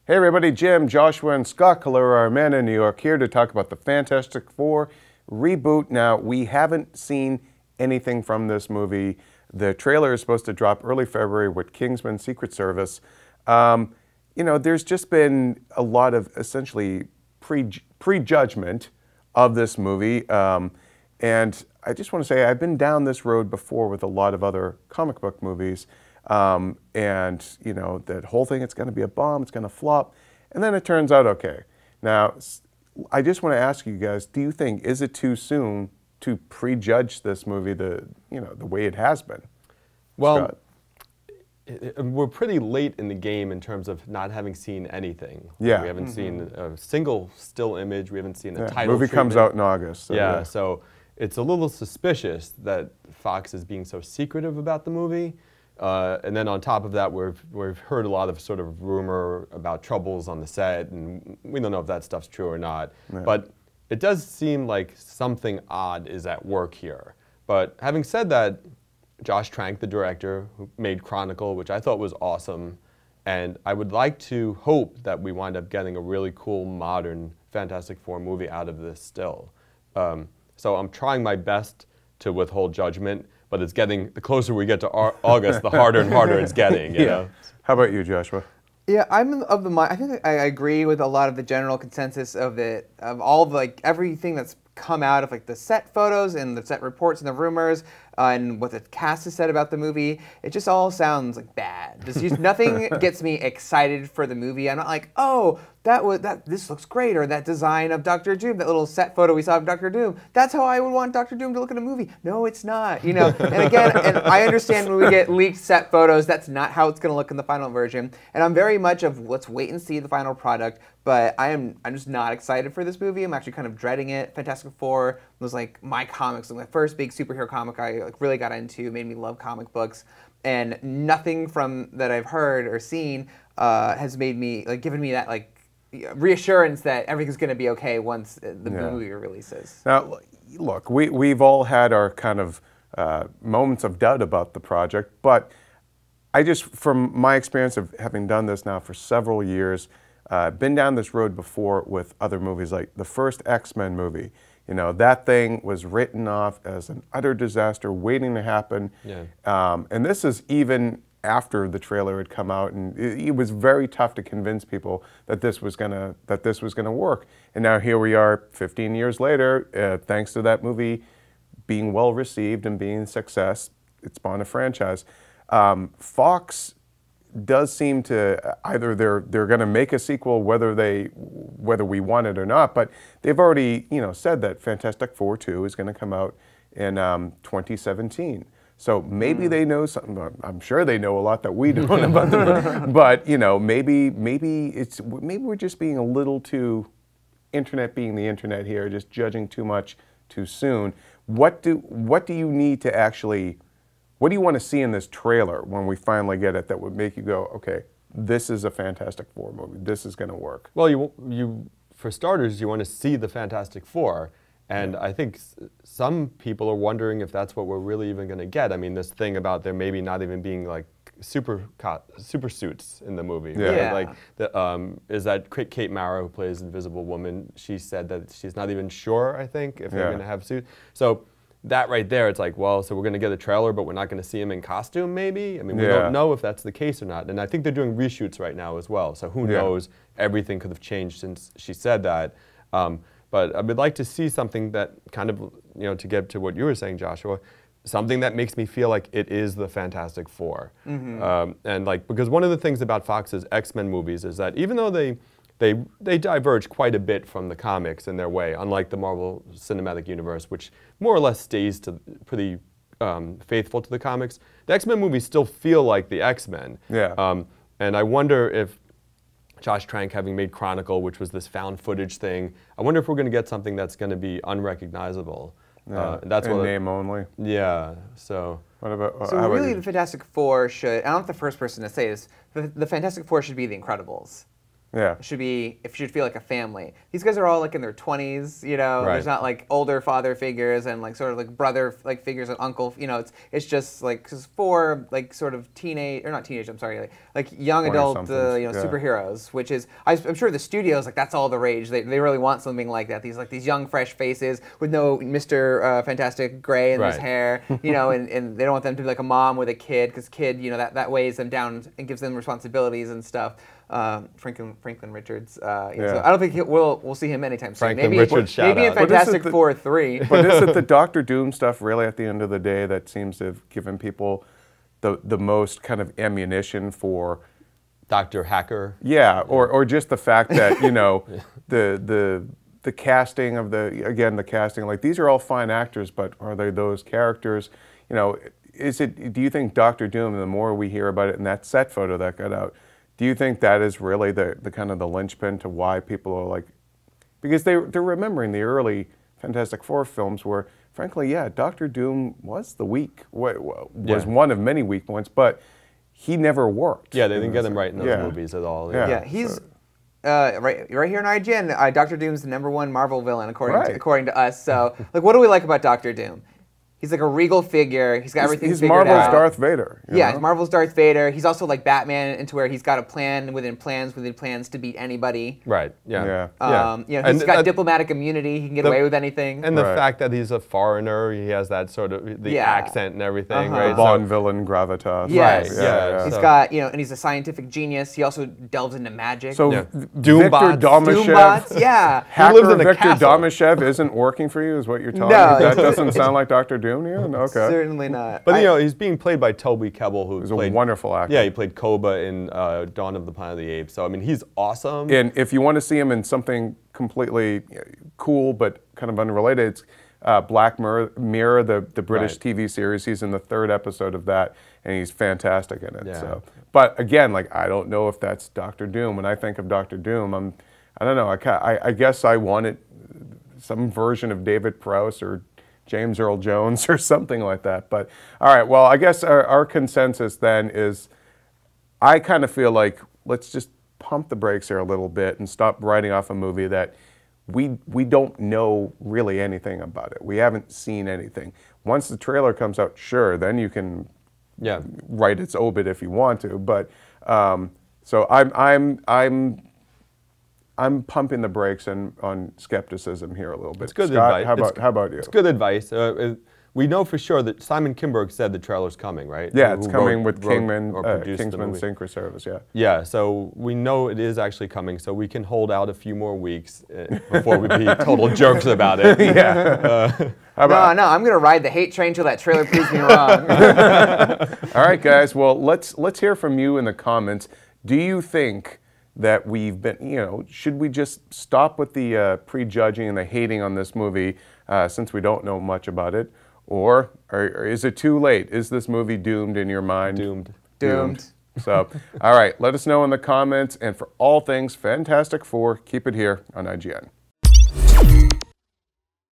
Hey everybody, Jim, Joshua, and Scott Calera, our man in New York, here to talk about the Fantastic Four reboot. Now, we haven't seen anything from this movie. The trailer is supposed to drop early February with Kingsman Secret Service. There's just been a lot of essentially prejudgment of this movie. And I just want to say I've been down this road before with a lot of other comic book movies. That whole thing, it's going to be a bomb, it's going to flop, and then it turns out okay. Now, I just want to ask you guys, do you think, is it too soon to prejudge this movie the way it has been? Well, we're pretty late in the game in terms of not having seen anything. Yeah. We haven't seen a single still image, we haven't seen a title movie treatment. comes out in August. So so it's a little suspicious that Fox is being so secretive about the movie. And then on top of that, we've heard a lot of sort of rumor about troubles on the set, and we don't know if that stuff's true or not. Yeah. But it does seem like something odd is at work here. But having said that, Josh Trank, the director, who made Chronicle, which I thought was awesome, and I would like to hope that we wind up getting a really cool, modern Fantastic Four movie out of this still. So I'm trying my best to withhold judgment. But it's getting, the closer we get to August, the harder and harder it's getting, you know? How about you, Joshua? Yeah, I'm of the mind. I think I agree with a lot of the general consensus of all of everything that's come out of the set photos and the set reports and the rumors and what the cast has said about the movie. It just all sounds bad. Nothing gets me excited for the movie. I'm not like, oh, this looks great, or that design of Dr. Doom, that little set photo we saw of Dr. Doom. That's how I would want Dr. Doom to look in a movie. No, it's not. And again, and I understand when we get leaked set photos, that's not how it's going to look in the final version. And I'm very much of let's wait and see the final product. But I'm just not excited for this movie. I'm actually kind of dreading it. Fantastic Four was my comics, my first big superhero comic I really got into, made me love comic books, and nothing from that I've heard or seen has made me given me that reassurance that everything's going to be okay once the movie releases. Now, look, we've all had our kind of moments of doubt about the project, but I just, from my experience of having done this now for several years, been down this road before with other movies, like the first X-Men movie. That thing was written off as an utter disaster waiting to happen. Yeah. And this is even after the trailer had come out, and it was very tough to convince people that this was gonna work. And now here we are 15 years later, thanks to that movie being well received and being a success, it spawned a franchise. Fox does seem to either they're going to make a sequel whether we want it or not, but they've already said that Fantastic Four 2 is going to come out in 2017. So maybe they know something. I'm sure they know a lot that we don't about them. But maybe we're just being a little too internet being the internet here, just judging too much too soon. What do you need to actually? What do you want to see in this trailer when we finally get it that would make you go, okay, this is a Fantastic Four movie. This is going to work. Well, you for starters, you want to see the Fantastic Four. And I think some people are wondering if that's what we're really even going to get. I mean, this thing about there maybe not even being super suits in the movie. Yeah. Right? Is that Kate Mara, who plays Invisible Woman? She said that she's not even sure, I think, if they're going to have suits. So that right there, it's well, so we're going to get a trailer, but we're not going to see him in costume, maybe? I mean, we don't know if that's the case or not. And I think they're doing reshoots right now as well. So who knows? Everything could have changed since she said that. But I would like to see something that kind of, to get to what you were saying, Joshua, something that makes me feel like it is the Fantastic Four. And because one of the things about Fox's X-Men movies is that even though they diverge quite a bit from the comics in their way, unlike the Marvel Cinematic Universe, which more or less stays pretty faithful to the comics. The X-Men movies still feel like the X-Men. Yeah. And I wonder if Josh Trank, having made Chronicle, which was this found footage thing, I wonder if we're going to get something that's going to be unrecognizable. That's in name only. Yeah. So. What about? So really, the Fantastic Four should. I'm not the first person to say this. The Fantastic Four should be the Incredibles. should feel like a family. These guys are all like in their 20s, you know. Right. There's not like older father figures and like sort of like brother like figures and uncle. You know, it's just like 4 like sort of like young adult superheroes, which is I'm sure the studios like that's all the rage. They really want something like that. These young fresh faces with no Mr. Fantastic Gray in his hair, you know, and they don't want them to be like a mom with a kid because kid, you know, that weighs them down and gives them responsibilities and stuff. Franklin Richards. So I don't think we'll see him anytime soon. Maybe in Fantastic Four 3. But is it the Doctor Doom stuff really at the end of the day that seems to have given people the most kind of ammunition for Dr. Hacker? Yeah, or just the fact that, you know, the casting of the casting, like these are all fine actors, but are they those characters? You know, do you think Doctor Doom, the more we hear about it in that set photo that got out, do you think that is really the kind of the linchpin to why people are like, because they're remembering the early Fantastic Four films where, frankly, yeah, Doctor Doom was one of many weak points, but he never worked. Yeah, they didn't get him right in those movies at all. Yeah, he's right here in IGN. Doctor Doom's the #1 Marvel villain according to us. So, like, what do we like about Doctor Doom? He's like a regal figure. He's got everything figured out. He's Marvel's Darth Vader. He's Marvel's Darth Vader. He's also like Batman, into where he's got a plan within plans to beat anybody. Right. Yeah. You know, he's got diplomatic immunity. He can get away with anything. And the fact that he's a foreigner, he has that sort of the accent and everything. Right. Bond villain gravitas. Yes. Right. Yeah. He's got, you know, and he's a scientific genius. He also delves into magic. So Doombots. Doombots. Yeah. Hacker he lives in a Victor castle. Domashev isn't working for you, is what you're telling me? No, That doesn't sound like Doctor Doom here? Okay. Certainly not. But you know, he's being played by Toby Kebbell, who's a wonderful actor. Yeah, he played Koba in Dawn of the Planet of the Apes. So I mean, he's awesome. And if you want to see him in something completely cool but kind of unrelated, it's Black Mirror, the British TV series. He's in the 3rd episode of that, and he's fantastic in it. Yeah. So, but again, like I don't know if that's Doctor Doom. When I think of Doctor Doom, I don't know. I guess I wanted some version of David Prowse or James Earl Jones or something like that. But all right, well, I guess our consensus then is I kind of feel like let's just pump the brakes here a little bit and stop writing off a movie that we don't know really anything about it. We haven't seen anything. Once the trailer comes out, sure, then you can write its obit if you want to. But so I'm pumping the brakes on skepticism here a little bit. It's good Scott, advice. How about you? It's good advice. We know for sure that Simon Kinberg said the trailer's coming, right? Yeah, it's coming with Kingsman Synchro Service, Yeah, so we know it is actually coming, so we can hold out a few more weeks before we be total jerks about it. No, I'm going to ride the hate train till that trailer proves me wrong. All right, guys, well, let's hear from you in the comments. Do you think that we've been, you know, should we just stop with the prejudging and the hating on this movie since we don't know much about it? Or is it too late? Is this movie doomed in your mind? Doomed. So, all right, let us know in the comments. And for all things Fantastic Four, keep it here on IGN.